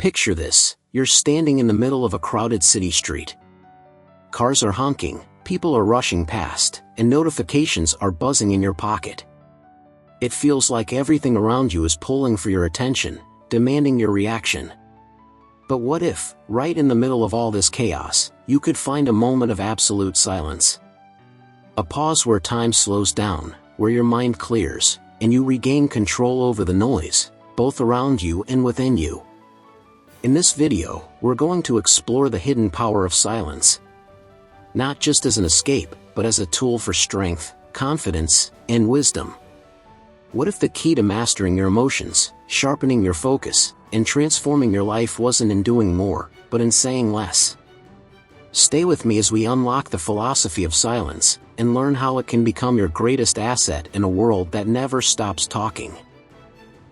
Picture this: you're standing in the middle of a crowded city street. Cars are honking, people are rushing past, and notifications are buzzing in your pocket. It feels like everything around you is pulling for your attention, demanding your reaction. But what if, right in the middle of all this chaos, you could find a moment of absolute silence? A pause where time slows down, where your mind clears, and you regain control over the noise, both around you and within you. In this video, we're going to explore the hidden power of silence. Not just as an escape, but as a tool for strength, confidence, and wisdom. What if the key to mastering your emotions, sharpening your focus, and transforming your life wasn't in doing more, but in saying less? Stay with me as we unlock the philosophy of silence, and learn how it can become your greatest asset in a world that never stops talking.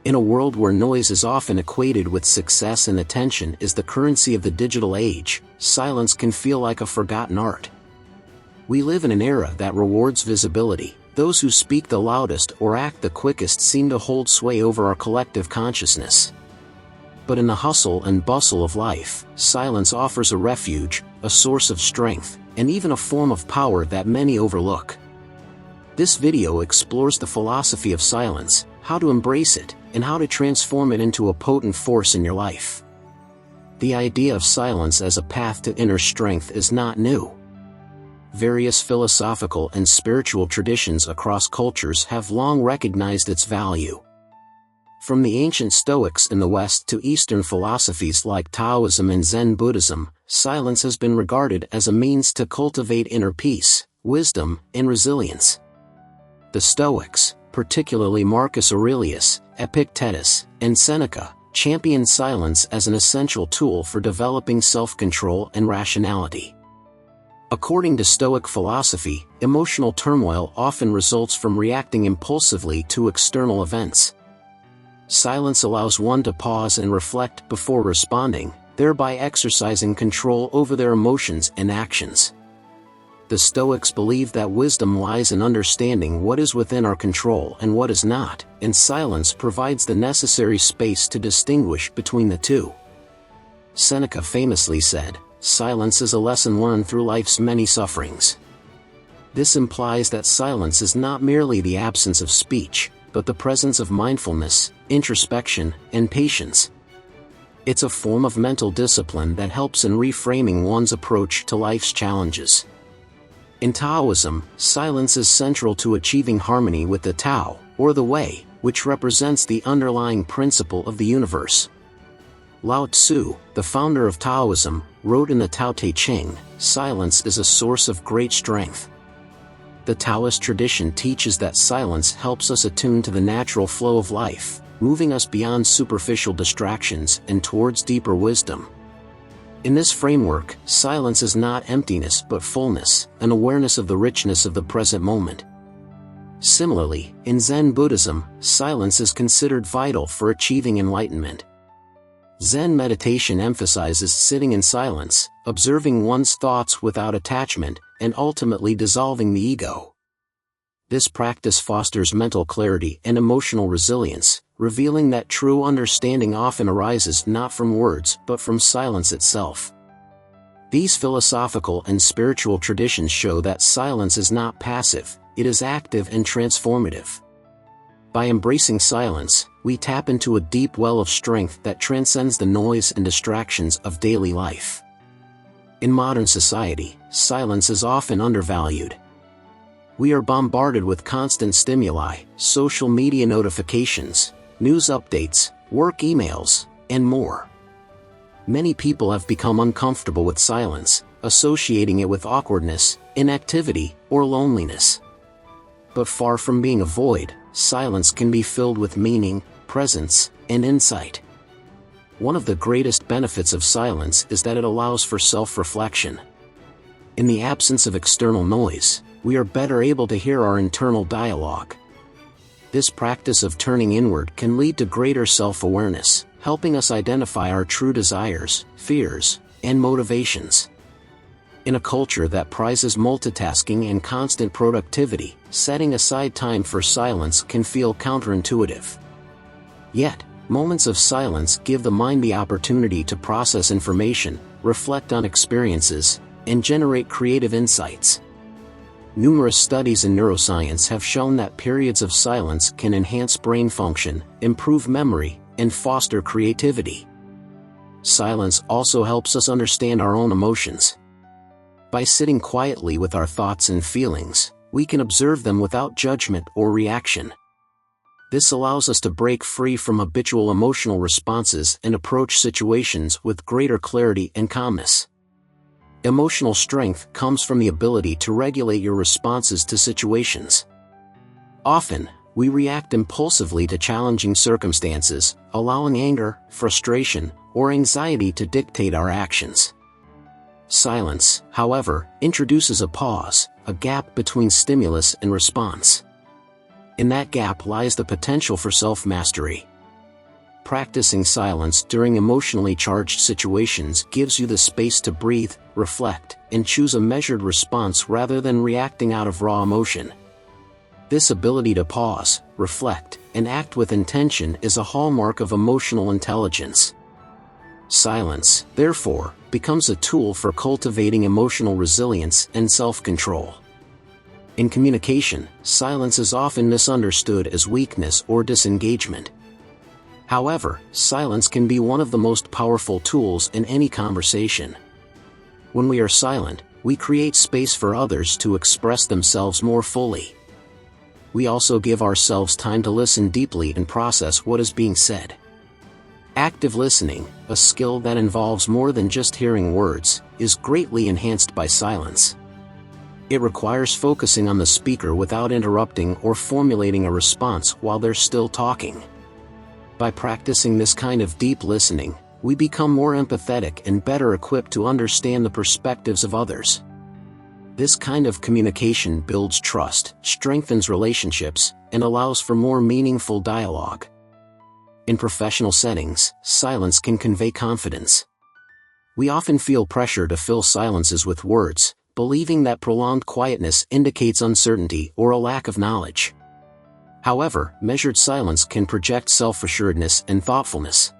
In a world where noise is often equated with success and attention is the currency of the digital age, silence can feel like a forgotten art. We live in an era that rewards visibility. Those who speak the loudest or act the quickest seem to hold sway over our collective consciousness. But in the hustle and bustle of life, silence offers a refuge, a source of strength, and even a form of power that many overlook. This video explores the philosophy of silence, how to embrace it, and how to transform it into a potent force in your life. The idea of silence as a path to inner strength is not new. Various philosophical and spiritual traditions across cultures have long recognized its value. From the ancient Stoics in the West to Eastern philosophies like Taoism and Zen Buddhism, silence has been regarded as a means to cultivate inner peace, wisdom, and resilience. The Stoics, particularly Marcus Aurelius, Epictetus, and Seneca, championed silence as an essential tool for developing self-control and rationality. According to Stoic philosophy, emotional turmoil often results from reacting impulsively to external events. Silence allows one to pause and reflect before responding, thereby exercising control over their emotions and actions. The Stoics believe that wisdom lies in understanding what is within our control and what is not, and silence provides the necessary space to distinguish between the two. Seneca famously said, "Silence is a lesson learned through life's many sufferings." This implies that silence is not merely the absence of speech, but the presence of mindfulness, introspection, and patience. It's a form of mental discipline that helps in reframing one's approach to life's challenges. In Taoism, silence is central to achieving harmony with the Tao, or the Way, which represents the underlying principle of the universe. Lao Tzu, the founder of Taoism, wrote in the Tao Te Ching, "Silence is a source of great strength." The Taoist tradition teaches that silence helps us attune to the natural flow of life, moving us beyond superficial distractions and towards deeper wisdom. In this framework, silence is not emptiness but fullness, an awareness of the richness of the present moment. Similarly, in Zen Buddhism, silence is considered vital for achieving enlightenment. Zen meditation emphasizes sitting in silence, observing one's thoughts without attachment, and ultimately dissolving the ego. This practice fosters mental clarity and emotional resilience, revealing that true understanding often arises not from words but from silence itself. These philosophical and spiritual traditions show that silence is not passive, it is active and transformative. By embracing silence, we tap into a deep well of strength that transcends the noise and distractions of daily life. In modern society, silence is often undervalued. We are bombarded with constant stimuli, social media notifications, news updates, work emails, and more. Many people have become uncomfortable with silence, associating it with awkwardness, inactivity, or loneliness. But far from being a void, silence can be filled with meaning, presence, and insight. One of the greatest benefits of silence is that it allows for self-reflection. In the absence of external noise, we are better able to hear our internal dialogue. This practice of turning inward can lead to greater self-awareness, helping us identify our true desires, fears, and motivations. In a culture that prizes multitasking and constant productivity, setting aside time for silence can feel counterintuitive. Yet, Moments of silence give the mind the opportunity to process information, reflect on experiences, and generate creative insights. Numerous studies in neuroscience have shown that periods of silence can enhance brain function, improve memory, and foster creativity. Silence also helps us understand our own emotions. By sitting quietly with our thoughts and feelings, we can observe them without judgment or reaction. This allows us to break free from habitual emotional responses and approach situations with greater clarity and calmness. Emotional strength comes from the ability to regulate your responses to situations. Often, we react impulsively to challenging circumstances, allowing anger, frustration, or anxiety to dictate our actions. Silence, however, introduces a pause, a gap between stimulus and response. In that gap lies the potential for self-mastery. Practicing silence during emotionally charged situations gives you the space to breathe, reflect, and choose a measured response rather than reacting out of raw emotion. This ability to pause, reflect, and act with intention is a hallmark of emotional intelligence. Silence, therefore, becomes a tool for cultivating emotional resilience and self-control. In communication, silence is often misunderstood as weakness or disengagement. However, silence can be one of the most powerful tools in any conversation. When we are silent, we create space for others to express themselves more fully. We also give ourselves time to listen deeply and process what is being said. Active listening, a skill that involves more than just hearing words, is greatly enhanced by silence. It requires focusing on the speaker without interrupting or formulating a response while they're still talking. By practicing this kind of deep listening, we become more empathetic and better equipped to understand the perspectives of others. This kind of communication builds trust, strengthens relationships, and allows for more meaningful dialogue. In professional settings, silence can convey confidence. We often feel pressure to fill silences with words, believing that prolonged quietness indicates uncertainty or a lack of knowledge. However, measured silence can project self-assuredness and thoughtfulness.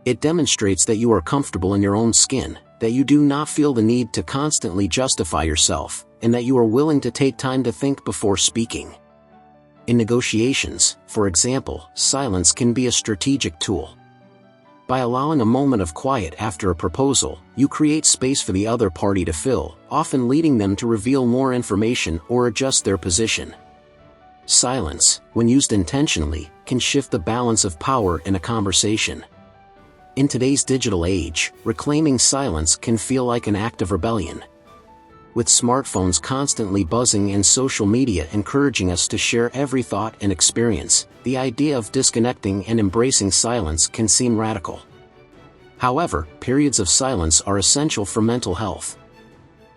It demonstrates that you are comfortable in your own skin, that you do not feel the need to constantly justify yourself, and that you are willing to take time to think before speaking. In negotiations, for example, silence can be a strategic tool. By allowing a moment of quiet after a proposal, you create space for the other party to fill, often leading them to reveal more information or adjust their position. Silence, when used intentionally, can shift the balance of power in a conversation. In today's digital age, reclaiming silence can feel like an act of rebellion. With smartphones constantly buzzing and social media encouraging us to share every thought and experience, the idea of disconnecting and embracing silence can seem radical. However, periods of silence are essential for mental health.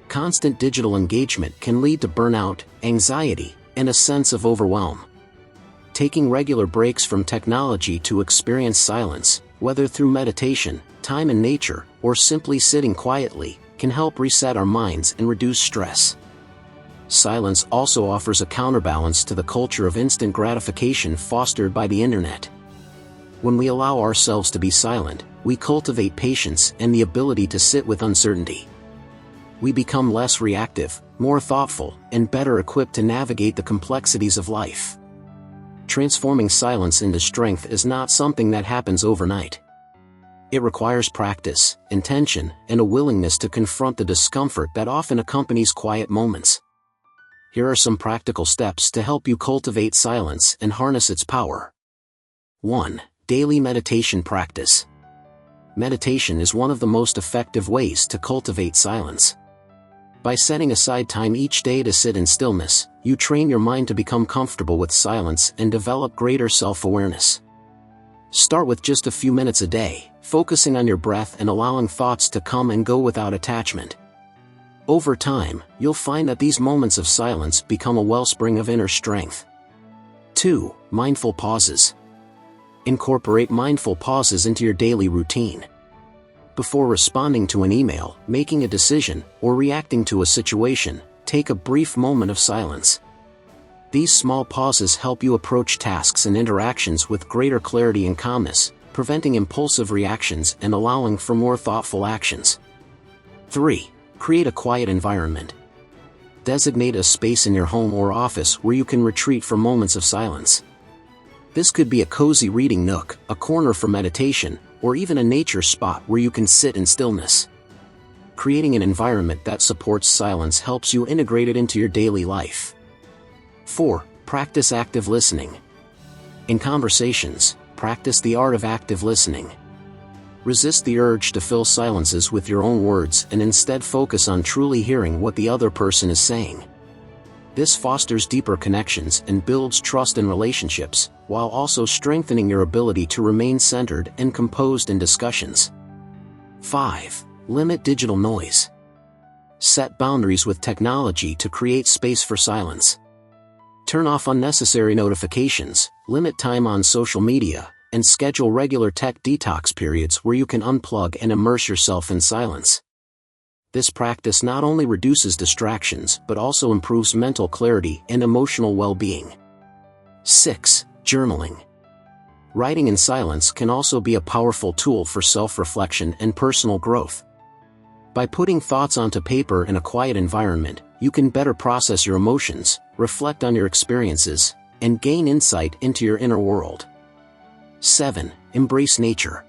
Constant digital engagement can lead to burnout, anxiety, and a sense of overwhelm. Taking regular breaks from technology to experience silence, whether through meditation, time in nature, or simply sitting quietly, can help reset our minds and reduce stress. Silence also offers a counterbalance to the culture of instant gratification fostered by the internet. When we allow ourselves to be silent, we cultivate patience and the ability to sit with uncertainty. We become less reactive, more thoughtful, and better equipped to navigate the complexities of life. Transforming silence into strength is not something that happens overnight. It requires practice, intention, and a willingness to confront the discomfort that often accompanies quiet moments. Here are some practical steps to help you cultivate silence and harness its power. 1. Daily meditation practice. Meditation is one of the most effective ways to cultivate silence. By setting aside time each day to sit in stillness, you train your mind to become comfortable with silence and develop greater self-awareness. Start with just a few minutes a day, focusing on your breath and allowing thoughts to come and go without attachment. Over time, you'll find that these moments of silence become a wellspring of inner strength. 2. Mindful pauses. Incorporate mindful pauses into your daily routine. Before responding to an email, making a decision, or reacting to a situation, take a brief moment of silence. These small pauses help you approach tasks and interactions with greater clarity and calmness, preventing impulsive reactions and allowing for more thoughtful actions. 3. Create a quiet environment. Designate a space in your home or office where you can retreat for moments of silence. This could be a cozy reading nook, a corner for meditation, or even a nature spot where you can sit in stillness. Creating an environment that supports silence helps you integrate it into your daily life. 4. Practice active listening. In conversations, practice the art of active listening. Resist the urge to fill silences with your own words and instead focus on truly hearing what the other person is saying. This fosters deeper connections and builds trust in relationships, while also strengthening your ability to remain centered and composed in discussions. 5. Limit digital noise. Set boundaries with technology to create space for silence. Turn off unnecessary notifications, limit time on social media, and schedule regular tech detox periods where you can unplug and immerse yourself in silence. This practice not only reduces distractions but also improves mental clarity and emotional well-being. 6. Journaling. Writing in silence can also be a powerful tool for self-reflection and personal growth. By putting thoughts onto paper in a quiet environment, you can better process your emotions, reflect on your experiences, and gain insight into your inner world. 7. Embrace nature.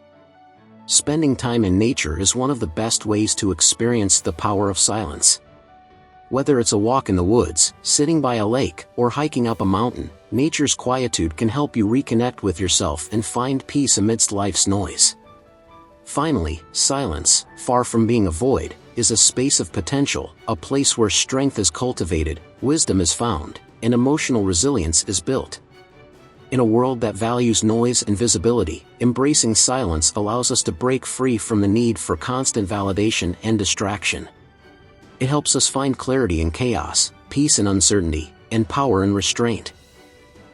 Spending time in nature is one of the best ways to experience the power of silence. Whether it's a walk in the woods, sitting by a lake, or hiking up a mountain, nature's quietude can help you reconnect with yourself and find peace amidst life's noise. Finally, silence, far from being a void, is a space of potential, a place where strength is cultivated, wisdom is found, and emotional resilience is built. In a world that values noise and visibility, embracing silence allows us to break free from the need for constant validation and distraction. It helps us find clarity in chaos, peace in uncertainty, and power in restraint.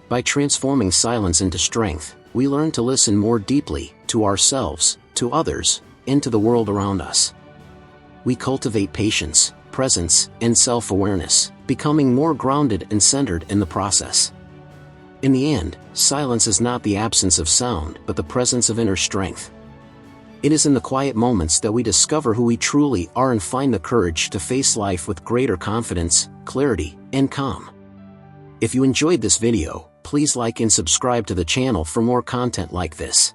By transforming silence into strength, we learn to listen more deeply, to ourselves, to others, and to the world around us. We cultivate patience, presence, and self-awareness, becoming more grounded and centered in the process. In the end, silence is not the absence of sound but the presence of inner strength. It is in the quiet moments that we discover who we truly are and find the courage to face life with greater confidence, clarity, and calm. If you enjoyed this video, please like and subscribe to the channel for more content like this.